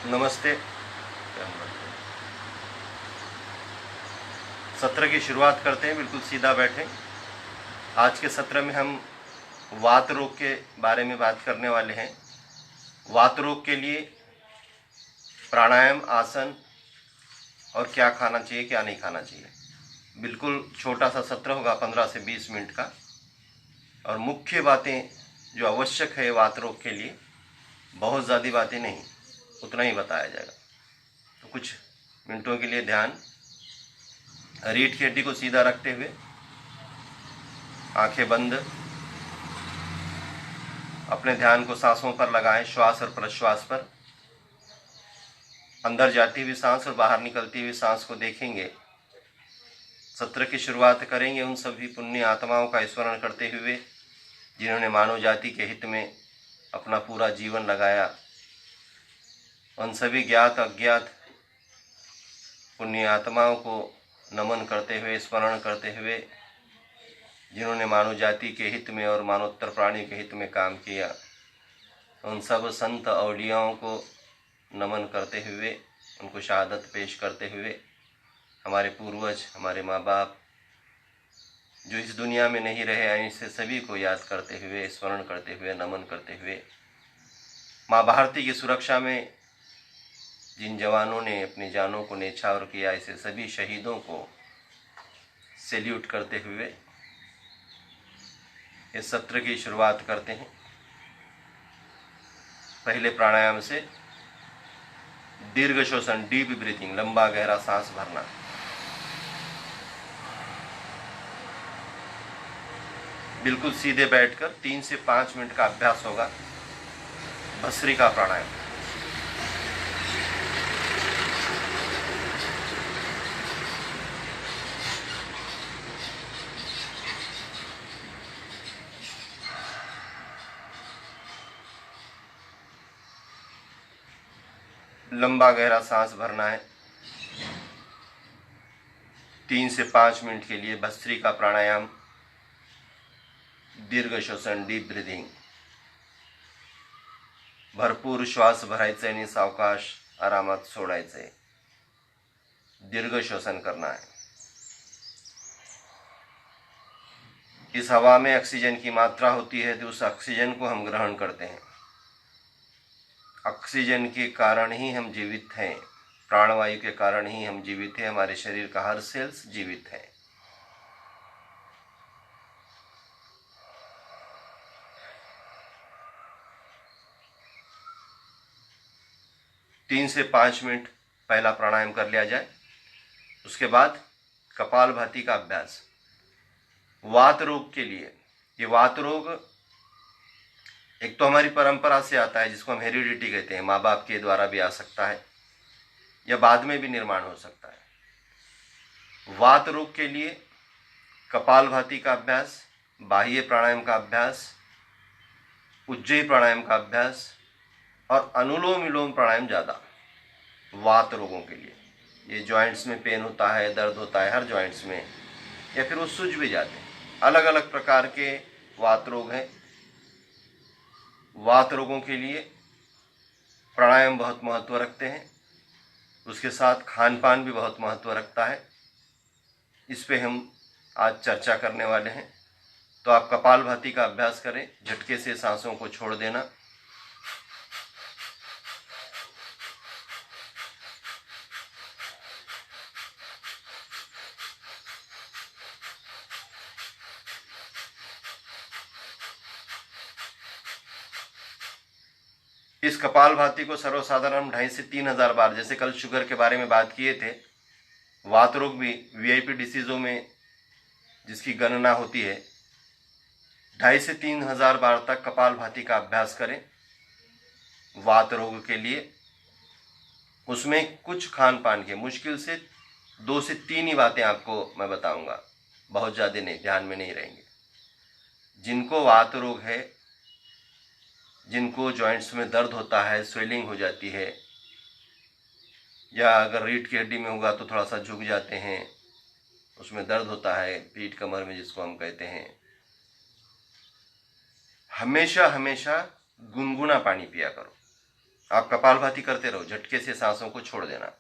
नमस्ते। सत्र की शुरुआत करते हैं, बिल्कुल सीधा बैठें। आज के सत्र में हम वात रोग के बारे में बात करने वाले हैं। वात रोग के लिए प्राणायाम, आसन और क्या खाना चाहिए क्या नहीं खाना चाहिए। बिल्कुल छोटा सा सत्र होगा, 15 से 20 मिनट का, और मुख्य बातें जो आवश्यक है वात रोग के लिए, बहुत ज़्यादा बातें नहीं, उतना ही बताया जाएगा। तो कुछ मिनटों के लिए ध्यान, रीढ़ की हड्डी को सीधा रखते हुए आंखें बंद, अपने ध्यान को सांसों पर लगाएं, श्वास और प्रश्वास पर। अंदर जाती हुई सांस और बाहर निकलती हुई सांस को देखेंगे। सत्र की शुरुआत करेंगे उन सभी पुण्य आत्माओं का स्मरण करते हुए जिन्होंने मानव जाति के हित में अपना पूरा जीवन लगाया। उन सभी ज्ञात अज्ञात पुण्य आत्माओं को नमन करते हुए, स्मरण करते हुए, जिन्होंने मानव जाति के हित में और मानवोत्तर प्राणी के हित में काम किया। उन सब संत औलियाओं को नमन करते हुए, उनको शहादत पेश करते हुए, हमारे पूर्वज, हमारे माँ बाप जो इस दुनिया में नहीं रहे, ऐसे सभी को याद करते हुए, स्मरण करते हुए, नमन करते हुए, माँ भारती की सुरक्षा में जिन जवानों ने अपनी जानों को न्यौछावर किया, ऐसे सभी शहीदों को सैल्यूट करते हुए इस सत्र की शुरुआत करते हैं। पहले प्राणायाम से दीर्घ श्वसन, डीप ब्रीथिंग, लंबा गहरा सांस भरना। बिल्कुल सीधे बैठकर 3 से 5 मिनट का अभ्यास होगा। भस्त्रिका प्राणायाम। लंबा गहरा सांस भरना है 3 से 5 मिनट के लिए। भस्त्रिका प्राणायाम, दीर्घ श्वसन, डीप ब्रीदिंग। भरपूर श्वास भरायचा आणि सावकाश आरामात सोडायचे। दीर्घ श्वसन करना है। इस हवा में ऑक्सीजन की मात्रा होती है, तो उस ऑक्सीजन को हम ग्रहण करते हैं। ऑक्सीजन के कारण ही हम जीवित हैं, प्राणवायु के कारण ही हम जीवित हैं, हमारे शरीर का हर सेल्स जीवित है। तीन से 5 मिनट पहला प्राणायाम कर लिया जाए। उसके बाद कपालभाति का अभ्यास। वात रोग के लिए, ये वात रोग एक तो हमारी परंपरा से आता है, जिसको हम हेरिडिटी कहते हैं, माँ बाप के द्वारा भी आ सकता है या बाद में भी निर्माण हो सकता है। वात रोग के लिए कपालभाति का अभ्यास, बाह्य प्राणायाम का अभ्यास, उज्जयी प्राणायाम का अभ्यास और अनुलोम विलोम प्राणायाम ज़्यादा वात रोगों के लिए। ये जॉइंट्स में पेन होता है, दर्द होता है हर जॉइंट्स में, या फिर वो सूज भी जाते हैं। अलग अलग प्रकार के वात रोग हैं। वात रोगों के लिए प्राणायाम बहुत महत्व रखते हैं, उसके साथ खान पान भी बहुत महत्व रखता है। इस पे हम आज चर्चा करने वाले हैं। तो आप कपालभाति का अभ्यास करें, झटके से सांसों को छोड़ देना। इस कपालभाति को सर्वसाधारण 2,500 से 3,000 बार, जैसे कल शुगर के बारे में बात किए थे, वात रोग भी वीआईपी डिसीजों में जिसकी गणना होती है, 2,500 से 3,000 बार तक कपालभाति का अभ्यास करें वात रोग के लिए। उसमें कुछ खान पान के मुश्किल से 2 से 3 ही बातें आपको मैं बताऊंगा, बहुत ज़्यादा नहीं, ध्यान में नहीं रहेंगे। जिनको वात रोग है, जिनको जॉइंट्स में दर्द होता है, स्वेलिंग हो जाती है, या अगर रीढ़ की हड्डी में होगा तो थोड़ा सा झुक जाते हैं, उसमें दर्द होता है, पीठ कमर में जिसको हम कहते हैं, हमेशा हमेशा गुनगुना पानी पिया करो। आप कपालभाति करते रहो, झटके से सांसों को छोड़ देना।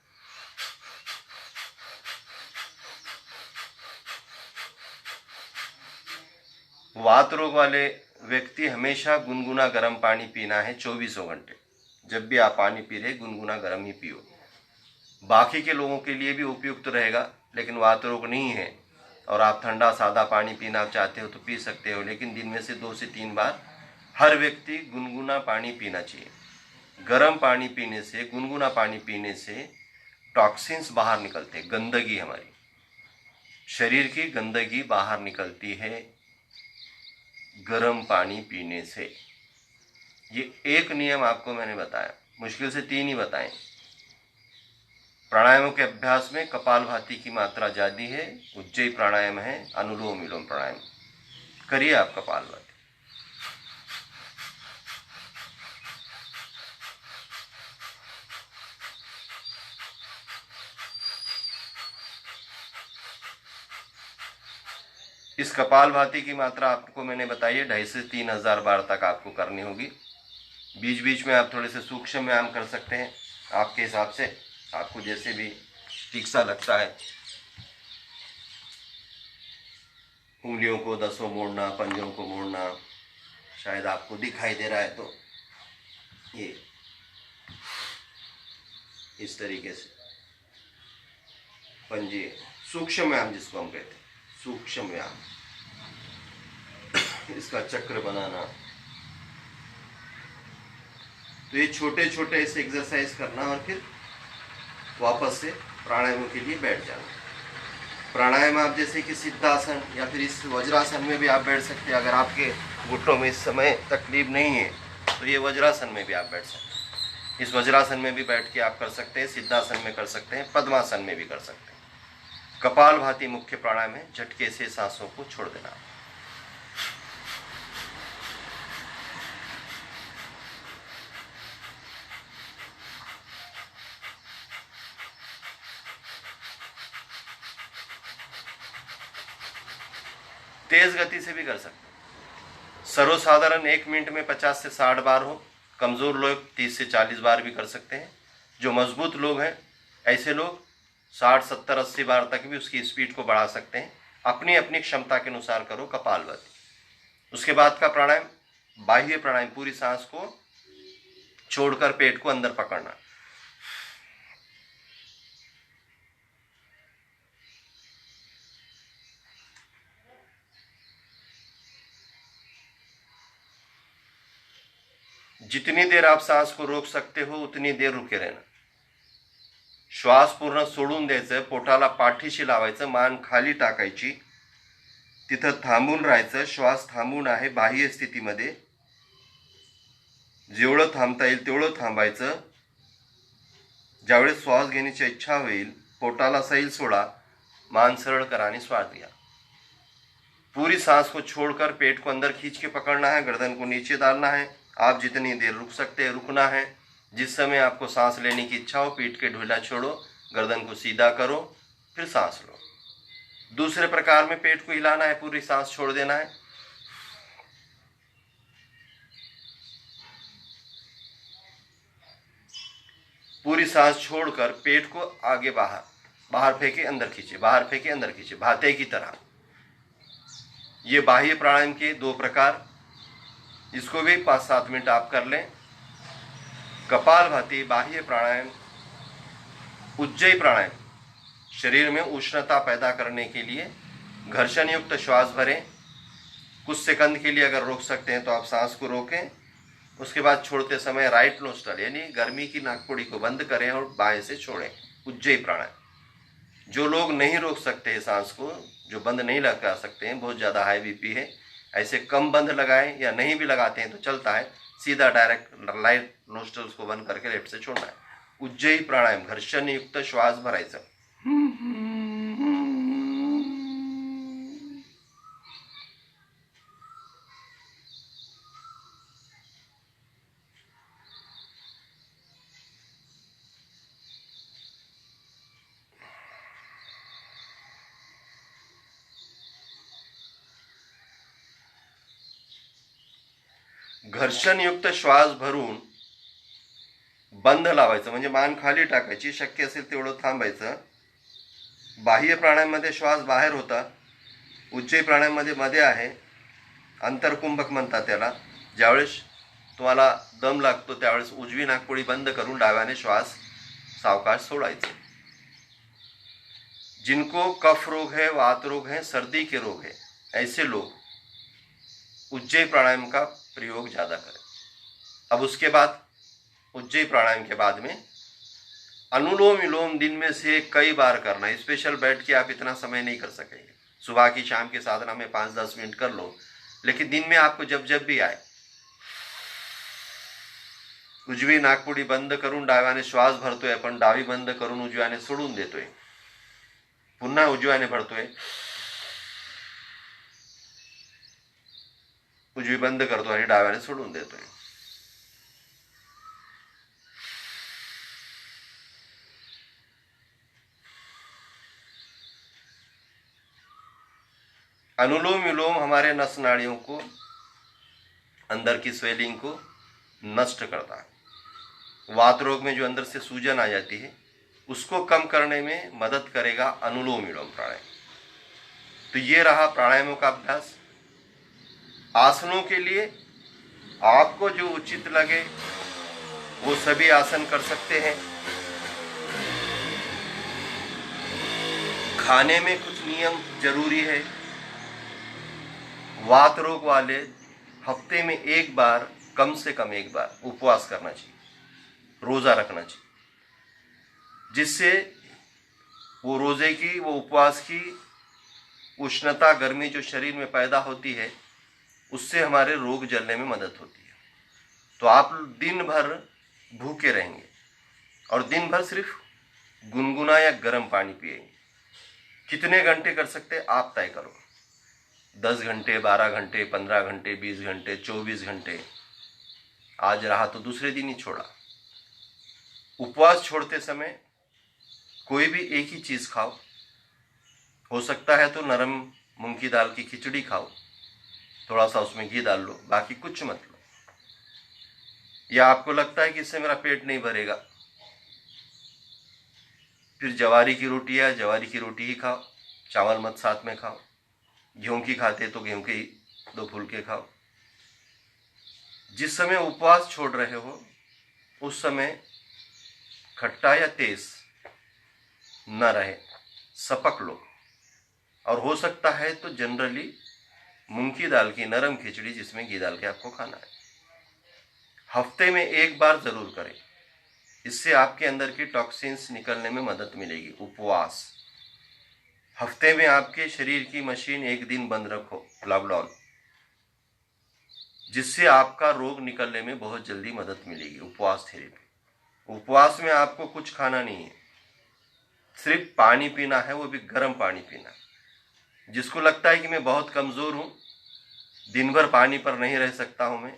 वात रोग वाले व्यक्ति हमेशा गुनगुना गर्म पानी पीना है 24 घंटे। जब भी आप पानी पी रहे गुनगुना गर्म ही पियो। बाकी के लोगों के लिए भी उपयुक्त रहेगा, लेकिन वात रोग नहीं है और आप ठंडा सादा पानी पीना चाहते हो तो पी सकते हो, लेकिन दिन में से 2 से 3 बार हर व्यक्ति गुनगुना पानी पीना चाहिए। गर्म पानी पीने से, गुनगुना पानी पीने से टॉक्सिन्स बाहर निकलते हैं, गंदगी, हमारी शरीर की गंदगी बाहर निकलती है गर्म पानी पीने से। ये एक नियम आपको मैंने बताया, मुश्किल से 3 ही बताएं। प्राणायामों के अभ्यास में कपालभाति की मात्रा ज़्यादा है, उज्जयी प्राणायाम है, अनुलोम विलोम प्राणायाम। करिए आप कपालभाति। इस कपालभाति की मात्रा आपको मैंने बताई है 2,500 से 3,000 बार तक आपको करनी होगी। बीच बीच में आप थोड़े से सूक्ष्म व्यायाम कर सकते हैं, आपके हिसाब से, आपको जैसे भी ठीक सा लगता है। उंगलियों को 10 मोड़ना, पंजों को मोड़ना, शायद आपको दिखाई दे रहा है तो ये इस तरीके से पंजे, सूक्ष्म व्यायाम जिसको हम कहते हैं, सूक्ष्म व्यायाम। इसका चक्र बनाना, तो ये छोटे छोटे ऐसे एक्सरसाइज करना और फिर वापस से प्राणायामों के लिए बैठ जाना। प्राणायाम आप जैसे कि सिद्धासन या फिर इस वज्रासन में भी आप बैठ सकते हैं। अगर आपके घुटनों में इस समय तकलीफ नहीं है तो ये वज्रासन में भी आप बैठ सकते हैं। इस वज्रासन में भी बैठ के आप कर सकते हैं, सिद्धासन में कर सकते हैं, पद्मासन में भी कर सकते हैं। कपालभाति मुख्य प्राणायाम है, झटके से सांसों को छोड़ देना। तेज गति से भी कर सकते हैं। सर्वसाधारण 1 मिनट में 50 से 60 बार हो। कमजोर लोग 30 से 40 बार भी कर सकते हैं। जो मजबूत लोग हैं ऐसे लोग 60, 70, 80 बार तक भी उसकी स्पीड को बढ़ा सकते हैं। अपनी अपनी क्षमता के अनुसार करो कपालभाति। उसके बाद का प्राणायाम बाह्य प्राणायाम, पूरी सांस को छोड़कर पेट को अंदर पकड़ना। जितनी देर आप सांस को रोक सकते हो उतनी देर रुके रहना। श्वास पूर्ण सोडून द्यायचं, पोटाला पाठीशी लावायचं, मान खाली टाकायची, तिथं थांबून राहायचं। श्वास थांबून आहे बाह्य स्थितीमध्ये, जेवढं थांबता येईल तेवढं थांबायचं। ज्यावेळेस श्वास घेण्याची इच्छा होईल पोटाला सैल सोडा, मान सरल करा आणि श्वास लिया। पूरी सांस को छोड़कर पेट को अंदर खींच के पकड़ना है, गर्दन को नीचे डालना है। आप जितनी देर रुक सकते हैं रुकना है। जिस समय आपको सांस लेने की इच्छा हो पीठ के ढीला छोड़ो, गर्दन को सीधा करो, फिर सांस लो। दूसरे प्रकार में पेट को हिलाना है, पूरी सांस छोड़ देना है। पूरी सांस छोड़कर पेट को आगे बाहर फेंके, अंदर खींचे, बाहर फेंके, अंदर खींचे, भाते की तरह। ये बाह्य प्राणायाम के 2 प्रकार, इसको भी 5-7 मिनट आप कर लें। कपालभाति बाह्य प्राणायाम, उज्जयी प्राणायाम शरीर में उष्णता पैदा करने के लिए घर्षण युक्त श्वास भरें। कुछ सेकंड के लिए अगर रोक सकते हैं तो आप सांस को रोकें। उसके बाद छोड़ते समय राइट नोस्ट्रल यानी गर्मी की नाकपुड़ी को बंद करें और बाएं से छोड़ें। उज्जयी प्राणायाम। जो लोग नहीं रोक सकते हैं सांस को, जो बंद नहीं लगा सकते हैं, बहुत ज़्यादा हाई बीपी है, ऐसे कम बंद लगाएं, या नहीं भी लगाते हैं तो चलता है, सीधा डायरेक्ट राइट नोस्ट्रल्स को बंद करके लेफ्ट से छोड़ना है। उज्जयी प्राणायाम, घर्षण युक्त श्वास भरायचं। घर्षण युक्त श्वास भरून बंद लावायचं, म्हणजे मान खाली टाकायची, शक्य असेल तेवढं थांबायचं. बाह्य प्राणायाममध्ये श्वास बाहेर होता, उज्जयी प्राणायाममध्ये मध्ये आहे, अंतरकुंभक म्हणतात त्याला. ज्यावेळेस तुम्हाला दम लागतो त्यावेळेस उजवी नाकपुडी बंद करून डाव्याने श्वास सावकाश सोडायचे. जिनको कफ रोग है, वात रोग है, सर्दी के रोग है, ऐसे लोग उज्जयी प्राणायाम का प्रयोग ज़्यादा करें. अब उसके बाद उज्जयी प्राणायाम के बाद में अनुलोम विलोम दिन में से कई बार करना है. स्पेशल बैठ के आप इतना समय नहीं कर सकेंगे. सुबह की शाम की साधना में 5-10 मिनट कर लो, लेकिन दिन में आपको जब जब भी आए उजवी नाकपुडी बंद करून डाव्याने श्वास भरतोय आपण, डावी बंद करून उजव्याने सोडून देतोय, पुन्हा उजव्याने भरतोय, उजवी बंद करतो आणि डाव्याने सोडून देतोय. अनुलोम विलोम हमारे नस नाड़ियों को, अंदर की स्वेलिंग को नष्ट करता है. वात रोग में जो अंदर से सूजन आ जाती है उसको कम करने में मदद करेगा अनुलोम विलोम प्राणायाम. तो ये रहा प्राणायामों का अभ्यास. आसनों के लिए आपको जो उचित लगे वो सभी आसन कर सकते हैं. खाने में कुछ नियम जरूरी है. वात रोग वाले हफ्ते में एक बार, कम से कम एक बार उपवास करना चाहिए, रोज़ा रखना चाहिए, जिससे वो रोज़े की, वो उपवास की उष्णता, गर्मी जो शरीर में पैदा होती है उससे हमारे रोग जलने में मदद होती है. तो आप दिन भर भूखे रहेंगे और दिन भर सिर्फ गुनगुना या गर्म पानी पिएंगे. कितने घंटे कर सकते हैं आप तय करो. 10 घंटे, 12 घंटे, 15 घंटे, 20 घंटे, 24 घंटे. आज रहा तो दूसरे दिन ही छोड़ा. उपवास छोड़ते समय कोई भी एक ही चीज़ खाओ. हो सकता है तो नरम मूंग की दाल की खिचड़ी खाओ, थोड़ा सा उसमें घी डाल लो, बाकी कुछ मत लो. या आपको लगता है कि इससे मेरा पेट नहीं भरेगा, फिर जवारी की रोटी है, जवारी की रोटी ही खाओ, चावल मत साथ में खाओ. गेहूं की खाते तो गेहूं के ही 2 फुलके खाओ. जिस समय उपवास छोड़ रहे हो उस समय खट्टा या तेज न रहे, सपक लो. और हो सकता है तो जनरली मूंग की दाल की नरम खिचड़ी जिसमें घी डाल के आपको खाना है. हफ्ते में एक बार जरूर करें, इससे आपके अंदर की टॉक्सिन्स निकलने में मदद मिलेगी. उपवास हफ्ते में आपके शरीर की मशीन एक दिन बंद रखो, लॉकडाउन, जिससे आपका रोग निकलने में बहुत जल्दी मदद मिलेगी. उपवास थेरेपी. उपवास में आपको कुछ खाना नहीं है, सिर्फ पानी पीना है, वो भी गर्म पानी पीना है. जिसको लगता है कि मैं बहुत कमज़ोर हूँ, दिन भर पानी पर नहीं रह सकता हूँ मैं,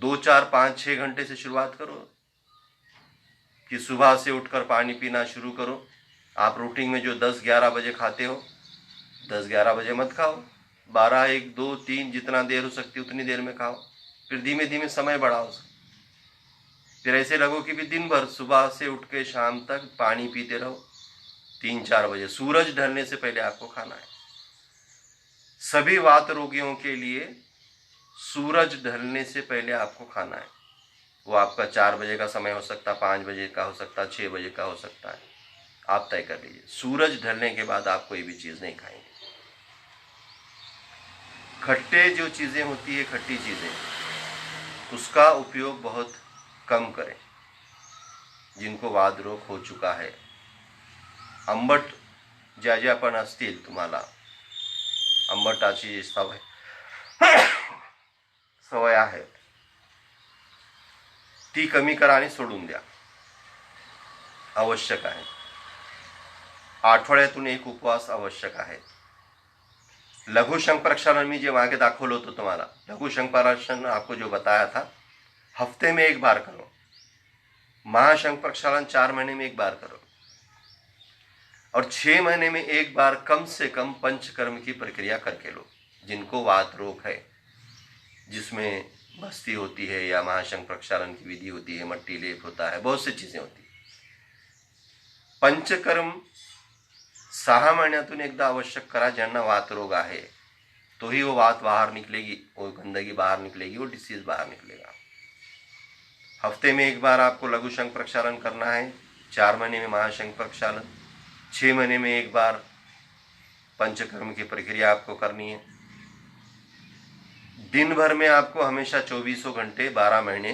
2, 4, 5, 6 घंटे से शुरुआत करो कि सुबह से उठकर पानी पीना शुरू करो. आप रूटीन में जो 10-11 बजे खाते हो, 10-11 बजे मत खाओ, 12, 1, 2, 3 जितना देर हो सकती है उतनी देर में खाओ. फिर धीमे धीमे समय बढ़ाओ. फिर ऐसे लगो कि भी दिन भर सुबह से उठ के शाम तक पानी पीते रहो. 3-4 बजे सूरज ढलने से पहले आपको खाना है. सभी वात रोगियों के लिए सूरज ढलने से पहले आपको खाना है. वो आपका 4 बजे का समय हो सकता है, 5 बजे का हो सकता है, 6 बजे का हो सकता है. आप तय कर लीजिए. सूरज ढलने के बाद आप कोई भी चीज़ नहीं खाएंगे. खट्टे जो चीज़ें होती है, खट्टी चीज़ें, उसका उपयोग बहुत कम करें. जिनको वात रोग हो चुका है, आंबट ज्या पण असतील तुम्हाला आंबटाची सवय आहे ती कमी करा आणि सोडून द्या. आवश्यक आहे. आठवड्यातून एक उपवास आवश्यक आहे. लघु शंख प्रक्षालन मी जे मागे दाखवलं होतं तुम्हाला, लघु शंख प्रक्षालन आपको जो बताया था, हफ्ते में एक बार करो. महाशंख प्रक्षालन 4 महीने में एक बार करो. और 6 महीने में एक बार कम से कम पंचकर्म की प्रक्रिया करके लो. जिनको वात रोग है, जिसमें बस्ती होती है या महाशंख प्रक्षालन की विधि होती है, मट्टी लेप होता है, बहुत सी चीजें होती है। पंचकर्म 6 महिन्यातून एकदा आवश्यक करा ज्यांना वात रोग आहे, तो ही वो वात बाहर निकलेगी, वो गंदगी बाहर निकलेगी, वो डिसीज बाहर निकलेगा। हफ्ते में एक बार आपको लघु शंख प्रक्षालन करना है, 4 महीने में महाशंख प्रक्षालन, 6 महीने में एक बार पंचकर्म की प्रक्रिया आपको करनी है। दिन भर में आपको हमेशा 24 घंटे 12 महीने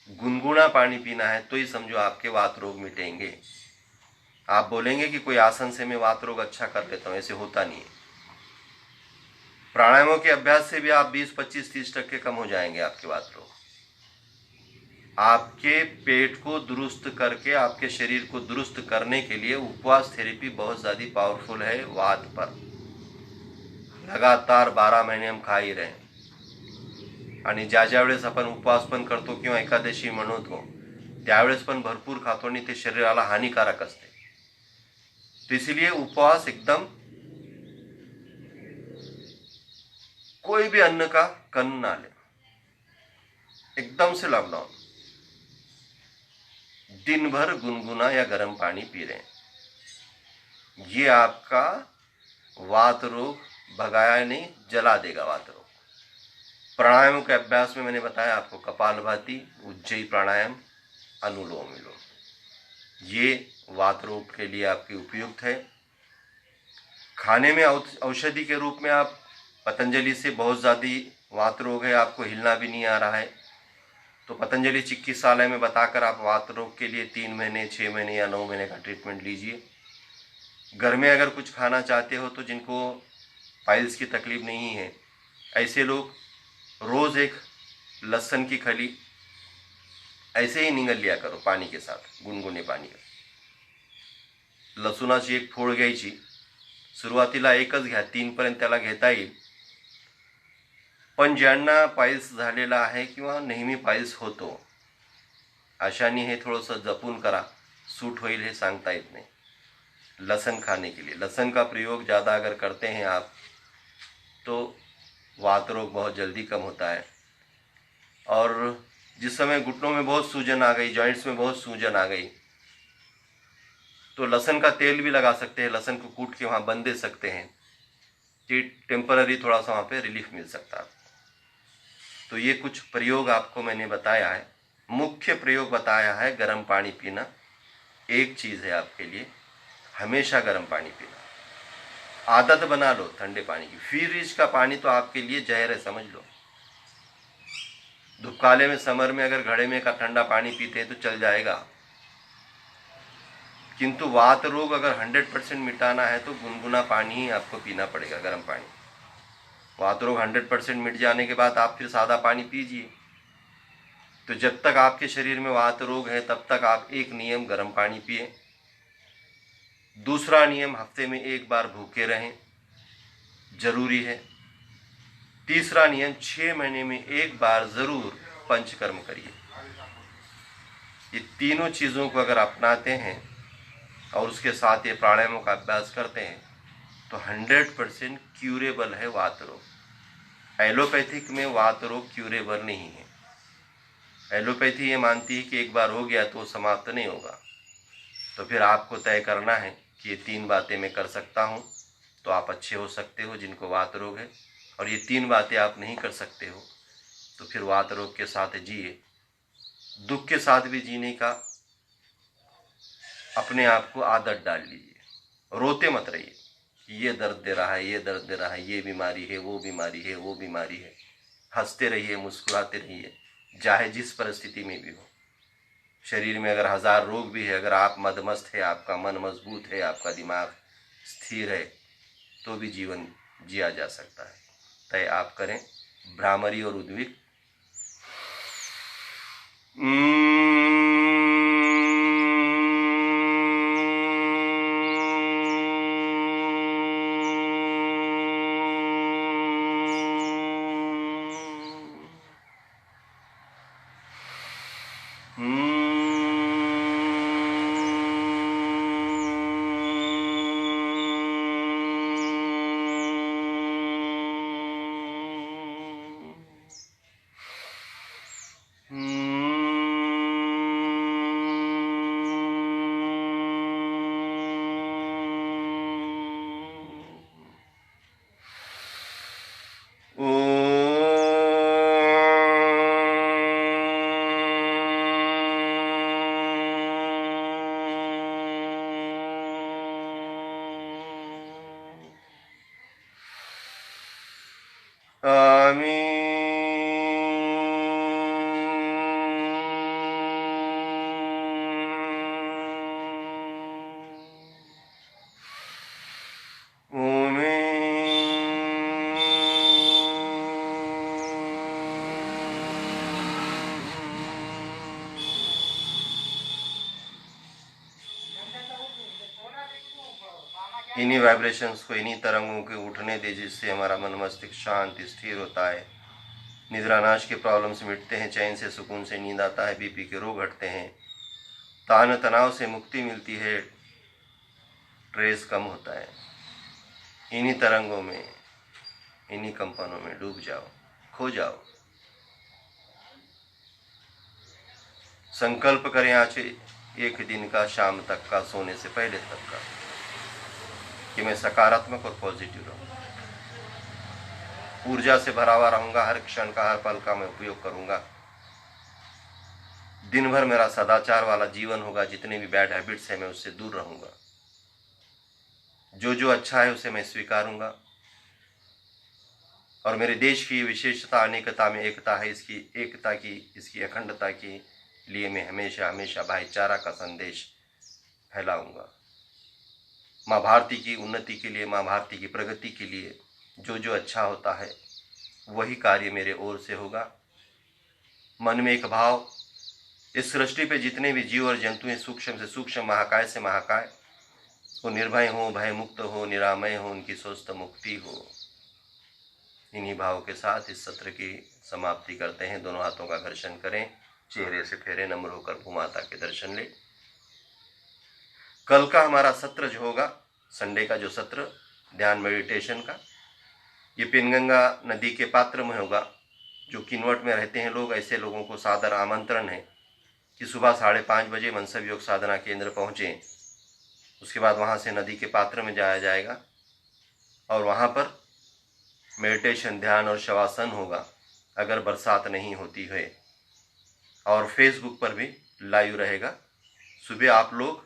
गुनगुना पानी पीना है, तो ही समझो आपके वात रोग मिटेंगे। आप बोलेंगे कि कोई आसन से मैं वात रोग अच्छा कर लेता हूं, ऐसे होता नहीं है। प्राणायामों के अभ्यास से भी आप 20, 25, 30% कम हो जाएंगे आपके वात रोग। आपके पेट को दुरुस्त करके आपके शरीर को दुरुस्त करने के लिए उपवास थेरेपी बहुत ज़्यादा पावरफुल है वात पर। लगातार 12 महिने हम खा ही रहे आणि ज्या वेळेस आपण उपवास पण करतो किंवा एकादशी म्हणतो त्यावेळेस पण भरपूर खातो आणि ते शरीराला हानिकारक असते। तो इसलिए उपवास एकदम कोई भी अन्न का कन्न ना ले, एकदम से लॉकडाउन। दिन भर गुनगुना या गर्म पानी पी रहे हैं, ये आपका वात रोग भगाया नहीं, जला देगा वात रोग। प्राणायामों के अभ्यास में मैंने बताया आपको कपालभाति, उज्जयी प्राणायाम, अनुलोम विलोम, ये वात रोग के लिए आपकी उपयुक्त है। खाने में औषधि के रूप में आप पतंजलि से बहुत ज़्यादा वात रोग है, आपको हिलना भी नहीं आ रहा है, तो पतंजलि चिकित्सालय में बताकर आप वात रोग के लिए 3 महीने, 6 महीने या 9 महीने का ट्रीटमेंट लीजिए। घर में अगर कुछ खाना चाहते हो तो जिनको पाइल्स की तकलीफ नहीं है, ऐसे लोग रोज़ एक लहसुन की खली ऐसे ही निगल लिया करो पाणी के साथ, गुनगुने पाणी। लसूणाची एक फोड घ्यायची, सुरुवातीला एकच घ्या, 3 पर्यंत त्याला घेता येईल। पण ज्यांना पाइल्स झालेला आहे किंवा नेहमी पाइल्स होतो अशांनी हे थोडंसं जपून करा, सूट होईल हे सांगता येत नहीं। लहसुन खाने के लिए, लहसुन का प्रयोग ज़्यादा अगर करते हैं आप तो वात रोग बहुत जल्दी कम होता है। और जिस समय घुटनों में बहुत सूजन आ गई, जॉइंट्स में बहुत सूजन आ गई, तो लहसुन का तेल भी लगा सकते हैं, लहसुन को कूट के वहाँ बंद दे सकते हैं कि टेम्पररी थोड़ा सा वहाँ पे रिलीफ मिल सकता है। तो ये कुछ प्रयोग आपको मैंने बताया है। मुख्य प्रयोग बताया है गर्म पानी पीना। एक चीज़ है आपके लिए, हमेशा गर्म पानी पीना, आदत बना लो ठंडे पानी की। फ्रिज का पानी तो आपके लिए जहर है, समझ लो। धुपकाले में समर में अगर घड़े में का ठंडा पानी पीते हैं तो चल जाएगा, किंतु वात रोग अगर 100% मिटाना है तो गुनगुना पानी ही आपको पीना पड़ेगा, गर्म पानी। वात रोग 100% मिट जाने के बाद आप फिर सादा पानी पीजिए। तो जब तक आपके शरीर में वात रोग है तब तक आप एक नियम गर्म पानी पिए। दूसरा नियम, हफ्ते में एक बार भूखे रहें, जरूरी है। तीसरा नियम, 6 महीने में एक बार जरूर पंचकर्म करिए। ये तीनों चीज़ों को अगर अपनाते हैं और उसके साथ ये प्राणायामों का अभ्यास करते हैं तो 100% क्यूरेबल है वात रोग। एलोपैथिक में वात रोग क्यूरेबल नहीं है। एलोपैथी ये मानती है कि एक बार हो गया तो समाप्त नहीं होगा। तो फिर आपको तय करना है कि ये 3 बातें मैं कर सकता हूँ तो आप अच्छे हो सकते हो जिनको वात रोग है, और ये 3 बातें आप नहीं कर सकते हो तो फिर वात रोग के साथ जिए। दुख के साथ भी जीने का अपने आप को आदत डाल लीजिए। रोते मत रहिए कि ये दर्द दे रहा है, ये दर्द दे रहा है, ये बीमारी है, वो बीमारी है, वो बीमारी है। हंसते रहिए, मुस्कुराते रहिए, चाहे जिस परिस्थिति में भी हो। शरीर में अगर 1000 रोग भी है, अगर आप मदमस्त है, आपका मन मजबूत है, आपका दिमाग स्थिर है, तो भी जीवन जिया जा सकता है। तय आप करें। भ्रामरी और उद्विक इन्हीं वाइब्रेशंस को, इन्हीं तरंगों के उठने दे, जिससे हमारा मन मस्तिष्क शांत स्थिर होता है, निद्रानाश के प्रॉब्लम्स मिटते हैं, चैन से सुकून से नींद आता है, बीपी के रोग हटते हैं, तान तनाव से मुक्ति मिलती है, स्ट्रेस कम होता है। इन्हीं तरंगों में, इन्हीं कंपनों में डूब जाओ, खो जाओ। संकल्प करें आज एक दिन का, शाम तक का, सोने से पहले तक का, कि मैं सकारात्मक और पॉजिटिव रहूं, ऊर्जा से भरा हुआ रहूंगा, हर क्षण का, हर पल का मैं उपयोग करूंगा। दिन भर मेरा सदाचार वाला जीवन होगा, जितने भी बैड हैबिट्स हैं मैं उससे दूर रहूंगा। जो जो अच्छा है उसे मैं स्वीकारूंगा। और मेरे देश की विशेषता अनेकता में एकता है, इसकी एकता की, इसकी अखंडता के लिए मैं हमेशा हमेशा भाईचारा का संदेश फैलाऊंगा। माँ भारती की उन्नति के लिए, माँ भारती की प्रगति के लिए जो जो अच्छा होता है वही कार्य मेरे ओर से होगा। मन में एक भाव, इस सृष्टि पे जितने भी जीव और जंतु हैं, सूक्ष्म से सूक्ष्म, महाकाय से महाकाय, वो निर्भय हो, भय मुक्त हो, निरामय हो, उनकी स्वस्थ मुक्ति हो। इन्हीं भाव के साथ इस सत्र की समाप्ति करते हैं। दोनों हाथों का घर्षण करें, चेहरे से फेरे, नम्र होकर भूमाता के दर्शन ले। कल का हमारा सत्र जो होगा, संडे का जो सत्र ध्यान मेडिटेशन का, ये पिनगंगा नदी के पात्र में होगा। जो किन्वट में रहते हैं लोग, ऐसे लोगों को सादर आमंत्रण है कि सुबह 5:30 बजे मनसब योग साधना केंद्र पहुँचें। उसके बाद वहाँ से नदी के पात्र में जाया जाएगा और वहाँ पर मेडिटेशन, ध्यान और शवासन होगा, अगर बरसात नहीं होती है। और फेसबुक पर भी लाइव रहेगा। सुबह आप लोग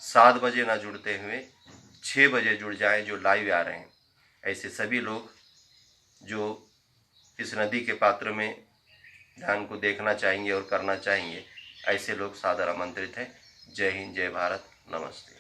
7 बजे ना जुड़ते हुए 6 बजे जुड़ जाएं, जो लाइव आ रहे हैं। ऐसे सभी लोग जो इस नदी के पात्र में ध्यान को देखना चाहेंगे और करना चाहेंगे, ऐसे लोग सादर आमंत्रित हैं। जय हिंद, जय भारत, नमस्ते।